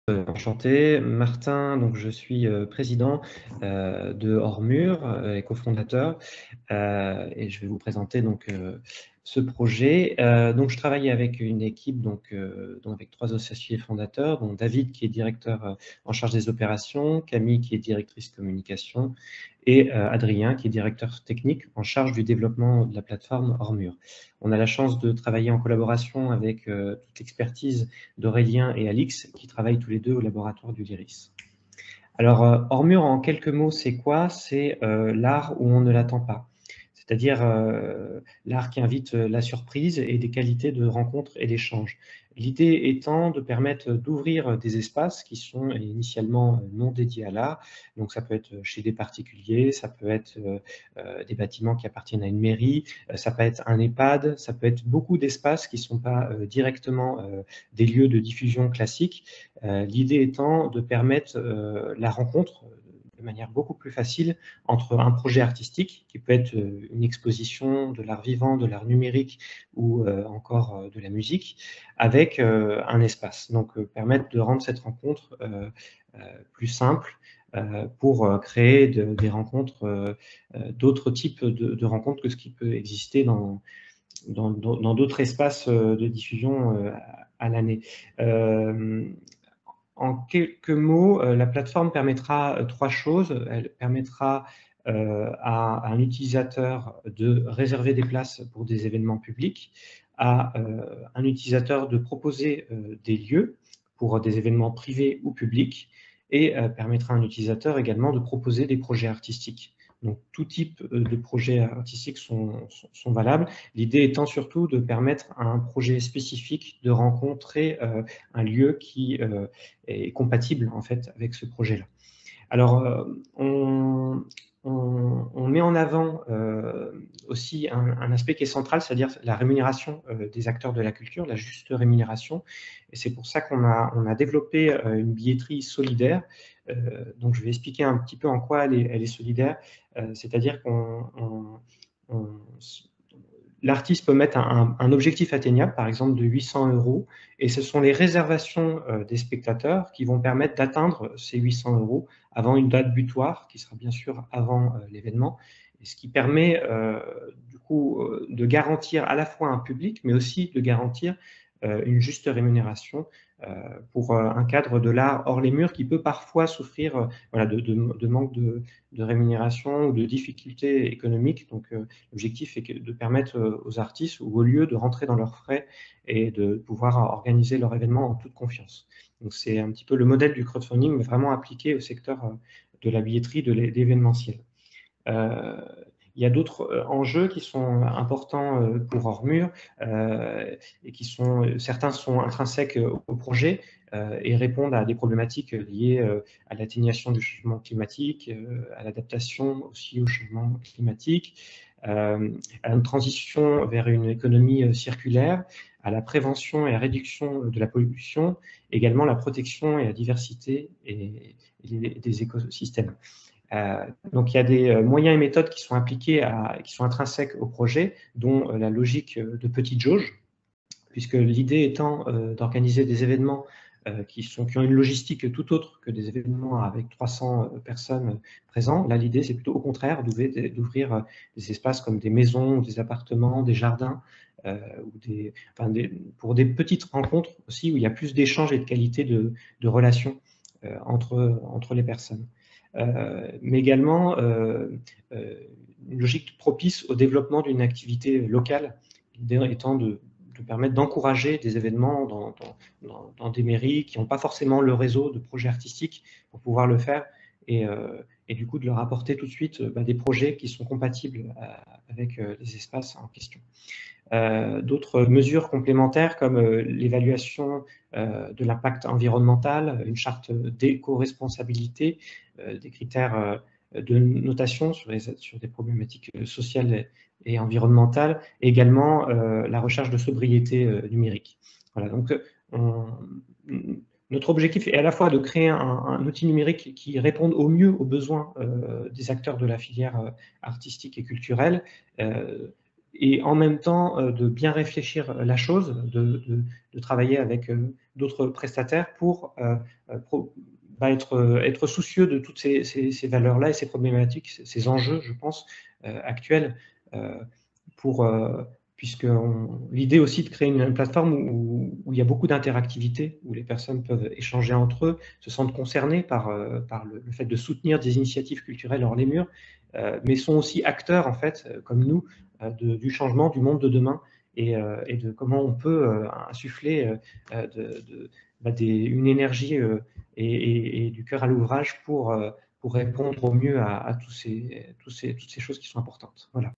Enchanté, Martin, donc je suis président de Ormur et cofondateur, et je vais vous présenter donc ce projet. Donc je travaille avec une équipe, donc avec 3 associés fondateurs, donc David qui est directeur en charge des opérations, Camille qui est directrice communication et Adrien qui est directeur technique en charge du développement de la plateforme Ormur. On a la chance de travailler en collaboration avec toute l'expertise d'Aurélien et Alix, qui travaillent tous les deux au laboratoire du Lyris. Alors, Ormur, en quelques mots, c'est quoi? C'est l'art où on ne l'attend pas. C'est-à-dire l'art qui invite la surprise et des qualités de rencontre et d'échange. L'idée étant de permettre d'ouvrir des espaces qui sont initialement non dédiés à l'art. Donc ça peut être chez des particuliers, ça peut être des bâtiments qui appartiennent à une mairie, ça peut être un EHPAD, ça peut être beaucoup d'espaces qui ne sont pas directement des lieux de diffusion classiques. L'idée étant de permettre la rencontre de manière beaucoup plus facile entre un projet artistique, qui peut être une exposition de l'art vivant, de l'art numérique ou encore de la musique, avec un espace. Donc permettre de rendre cette rencontre plus simple pour créer des rencontres, d'autres types de rencontres que ce qui peut exister dans d'autres espaces de diffusion à l'année. En quelques mots, la plateforme permettra 3 choses. Elle permettra à un utilisateur de réserver des places pour des événements publics, à un utilisateur de proposer des lieux pour des événements privés ou publics, et permettra à un utilisateur également de proposer des projets artistiques. Donc tout type de projets artistiques sont valables. L'idée étant surtout de permettre à un projet spécifique de rencontrer un lieu qui est compatible en fait avec ce projet-là. Alors, on met en avant aussi un aspect qui est central, c'est-à-dire la rémunération des acteurs de la culture, la juste rémunération. Et c'est pour ça qu'on a développé une billetterie solidaire. Donc, je vais expliquer un petit peu en quoi elle est solidaire. C'est-à-dire l'artiste peut mettre un objectif atteignable, par exemple de 800 €, et ce sont les réservations des spectateurs qui vont permettre d'atteindre ces 800 € avant une date butoir, qui sera bien sûr avant l'événement, et ce qui permet du coup de garantir à la fois un public, mais aussi de garantir une juste rémunération pour un cadre de l'art hors les murs qui peut parfois souffrir voilà, de manque de rémunération ou de difficultés économiques. Donc l'objectif est de permettre aux artistes ou aux lieux de rentrer dans leurs frais et de pouvoir organiser leur événement en toute confiance. Donc c'est un petit peu le modèle du crowdfunding, mais vraiment appliqué au secteur de la billetterie, de l'événementiel. Il y a d'autres enjeux qui sont importants pour Ormur et certains sont intrinsèques au projet et répondent à des problématiques liées à l'atténuation du changement climatique, à l'adaptation aussi au changement climatique, à une transition vers une économie circulaire, à la prévention et la réduction de la pollution, également la protection et la diversité des écosystèmes. Donc il y a des moyens et méthodes qui sont appliqués, qui sont intrinsèques au projet, dont la logique de petite jauge, puisque l'idée étant d'organiser des événements qui ont une logistique tout autre que des événements avec 300 personnes présentes. Là, l'idée, c'est plutôt au contraire d'ouvrir des espaces comme des maisons, des appartements, des jardins, pour des petites rencontres aussi, où il y a plus d'échanges et de qualité de relations entre les personnes. Mais également une logique propice au développement d'une activité locale, l'idée étant de permettre d'encourager des événements dans des mairies qui n'ont pas forcément le réseau de projets artistiques pour pouvoir le faire, et du coup de leur apporter tout de suite des projets qui sont compatibles avec les espaces en question. D'autres mesures complémentaires comme l'évaluation de l'impact environnemental, une charte d'éco-responsabilité, des critères de notation sur des problématiques sociales et environnementales, et également la recherche de sobriété numérique. Voilà, donc notre objectif est à la fois de créer un outil numérique qui réponde au mieux aux besoins des acteurs de la filière artistique et culturelle, et en même temps de bien réfléchir la chose, de travailler avec d'autres prestataires pour être soucieux de toutes ces valeurs-là et ces problématiques, ces enjeux, je pense, actuels, euh, pour, puisque l'idée aussi de créer une plateforme où il y a beaucoup d'interactivité, où les personnes peuvent échanger entre eux, se sentent concernées par le fait de soutenir des initiatives culturelles hors les murs, mais sont aussi acteurs, en fait, comme nous, du changement du monde de demain et de comment on peut insuffler une énergie et du cœur à l'ouvrage pour répondre au mieux à toutes ces choses qui sont importantes. Voilà.